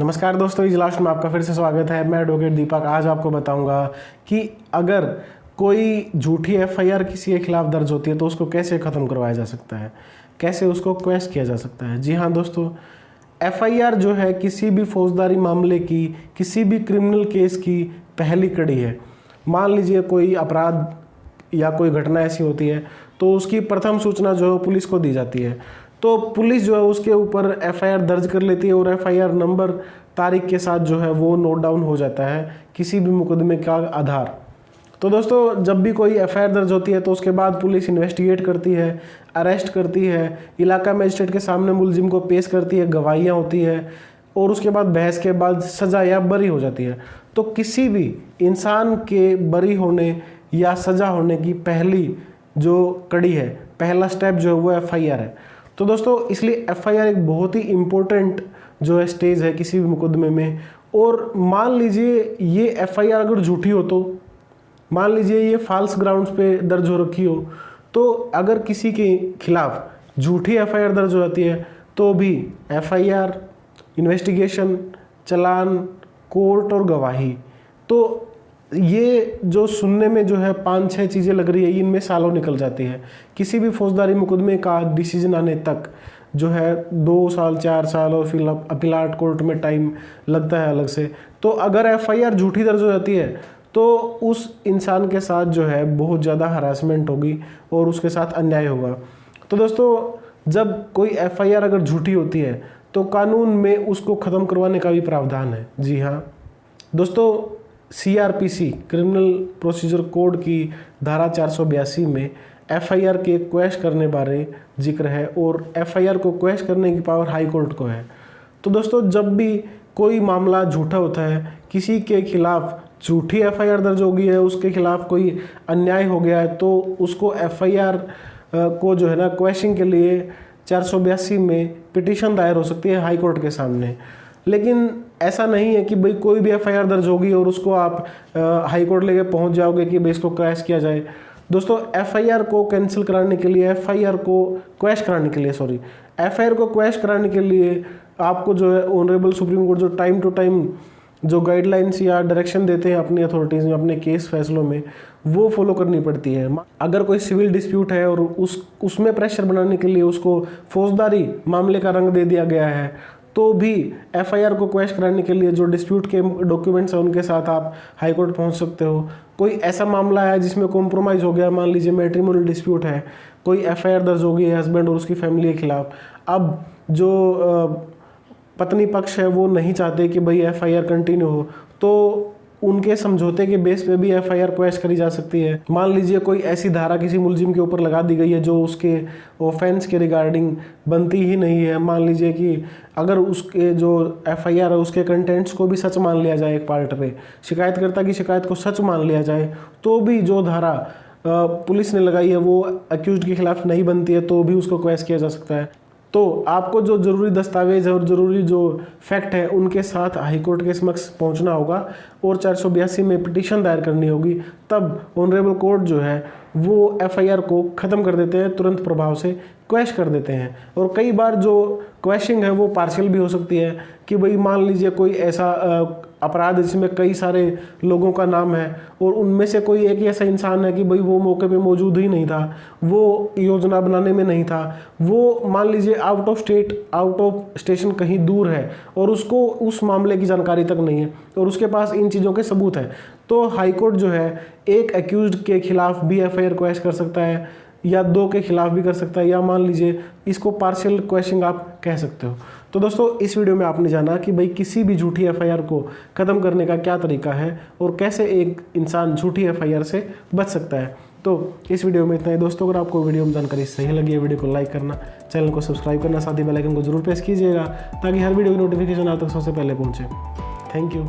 नमस्कार दोस्तों, इस लास्ट में आपका फिर से स्वागत है। मैं एडवोकेट दीपक। आज आपको बताऊंगा कि अगर कोई झूठी एफआईआर किसी के खिलाफ दर्ज होती है तो उसको कैसे ख़त्म करवाया जा सकता है, कैसे उसको क्वेश किया जा सकता है। जी हाँ दोस्तों, एफआईआर जो है किसी भी फौजदारी मामले की, किसी भी क्रिमिनल केस की पहली कड़ी है। मान लीजिए कोई अपराध या कोई घटना ऐसी होती है तो उसकी प्रथम सूचना जो है पुलिस को दी जाती है। तो पुलिस जो है उसके ऊपर एफआईआर दर्ज कर लेती है और एफआईआर नंबर तारीख के साथ जो है वो नोट डाउन हो जाता है किसी भी मुकदमे का आधार। तो दोस्तों, जब भी कोई एफआईआर दर्ज होती है तो उसके बाद पुलिस इन्वेस्टिगेट करती है, अरेस्ट करती है, इलाका मजिस्ट्रेट के सामने मुलजिम को पेश करती है, गवाहियाँ होती है और उसके बाद बहस के बाद सज़ा या बरी हो जाती है। तो किसी भी इंसान के बरी होने या सज़ा होने की पहली जो कड़ी है, पहला स्टेप जो है वो एफआईआर है। तो दोस्तों, इसलिए एफआईआर एक बहुत ही इम्पोर्टेंट जो है स्टेज है किसी भी मुकदमे में। और मान लीजिए ये एफआईआर अगर झूठी हो, तो मान लीजिए ये फॉल्स ग्राउंड्स पे दर्ज हो रखी हो, तो अगर किसी के खिलाफ झूठी एफआईआर दर्ज हो जाती है तो भी एफआईआर, इन्वेस्टिगेशन, चालान, कोर्ट और गवाही, तो ये जो सुनने में जो है 5-6 चीज़ें लग रही है, इनमें सालों निकल जाती है। किसी भी फौजदारी मुकदमे का डिसीजन आने तक जो है 2 साल, 4 साल और फिर अपीलाट कोर्ट में टाइम लगता है अलग से। तो अगर एफआईआर झूठी दर्ज हो जाती है तो उस इंसान के साथ जो है बहुत ज़्यादा हरासमेंट होगी और उसके साथ अन्याय होगा। तो दोस्तों, जब कोई एफआईआर अगर झूठी होती है तो कानून में उसको ख़त्म करवाने का भी प्रावधान है। जी हाँ दोस्तों, सीआरपीसी क्रिमिनल प्रोसीजर कोड की धारा 482 में एफआईआर के क्वैश करने बारे जिक्र है और एफआईआर को क्वैश करने की पावर हाई कोर्ट को है। तो दोस्तों, जब भी कोई मामला झूठा होता है, किसी के खिलाफ झूठी एफआईआर दर्ज हो गई है, उसके खिलाफ कोई अन्याय हो गया है, तो उसको एफआईआर को जो है ना क्वैशिंग के लिए 482 में पिटीशन दायर हो सकती है हाई कोर्ट के सामने। लेकिन ऐसा नहीं है कि भाई कोई भी एफआईआर दर्ज होगी और उसको आप हाई कोर्ट लेके पहुंच जाओगे कि भाई इसको क्वैश किया जाए। दोस्तों, एफआईआर को कैंसिल कराने के लिए, एफआईआर को क्वैश कराने के लिए आपको जो है ऑनरेबल सुप्रीम कोर्ट जो टाइम टू टाइम जो गाइडलाइंस या डायरेक्शन देते हैं अपनी अथॉरिटीज़ में अपने केस फैसलों में, वो फॉलो करनी पड़ती है। अगर कोई सिविल डिस्प्यूट है और उसमें प्रेशर बनाने के लिए उसको फौजदारी मामले का रंग दे दिया गया है, तो भी एफआईआर को क्वैश कराने के लिए जो डिस्प्यूट के डॉक्यूमेंट्स हैं उनके साथ आप हाई कोर्ट पहुंच सकते हो। कोई ऐसा मामला है जिसमें कॉम्प्रोमाइज़ हो गया, मान लीजिए मैट्रिमोनियल डिस्प्यूट है, कोई एफआईआर दर्ज हो गई है हस्बैंड और उसकी फैमिली के खिलाफ। अब जो पत्नी पक्ष है वो नहीं चाहते कि भाई एफआईआर कंटिन्यू हो, तो उनके समझौते के बेस पे भी एफआईआर क्वैश करी जा सकती है। मान लीजिए कोई ऐसी धारा किसी मुलजिम के ऊपर लगा दी गई है जो उसके ऑफेंस के रिगार्डिंग बनती ही नहीं है। मान लीजिए कि अगर उसके जो एफआईआर है उसके कंटेंट्स को भी सच मान लिया जाए, एक पार्ट पे शिकायतकर्ता की शिकायत को सच मान लिया जाए, तो भी जो धारा पुलिस ने लगाई है वो अक्यूज्ड के खिलाफ नहीं बनती है, तो भी उसको क्वैश किया जा सकता है। तो आपको जो ज़रूरी दस्तावेज है और ज़रूरी जो फैक्ट है उनके साथ हाई कोर्ट के समक्ष पहुंचना होगा और 482 में पिटीशन दायर करनी होगी। तब ऑनरेबल कोर्ट जो है वो एफआईआर को ख़त्म कर देते हैं, तुरंत प्रभाव से क्वैश कर देते हैं। और कई बार जो क्वैशिंग है वो पार्शियल भी हो सकती है कि भाई मान लीजिए कोई ऐसा अपराध जिसमें कई सारे लोगों का नाम है और उनमें से कोई एक ऐसा इंसान है कि भाई वो मौके पे मौजूद ही नहीं था, वो योजना बनाने में नहीं था, वो मान लीजिए out of state, out of station कहीं दूर है और उसको उस मामले की जानकारी तक नहीं है और उसके पास इन चीज़ों के सबूत है, तो हाई कोर्ट जो है एक एक्यूज्ड के खिलाफ भी एफआईआर क्वैश कर सकता है या 2 के खिलाफ भी कर सकता है, या मान लीजिए इसको पार्शियल क्वैशिंग आप कह सकते हो। तो दोस्तों, इस वीडियो में आपने जाना कि भाई किसी भी झूठी एफआईआर को ख़त्म करने का क्या तरीका है और कैसे एक इंसान झूठी एफआईआर से बच सकता है। तो इस वीडियो में इतना ही दोस्तों। अगर आपको वीडियो में जानकारी सही लगी है, वीडियो को लाइक करना, चैनल को सब्सक्राइब करना, साथ ही बेल आइकन को जरूर प्रेस कीजिएगा ताकि हर वीडियो की नोटिफिकेशन आप तक सबसे पहले पहुँचे। Thank you.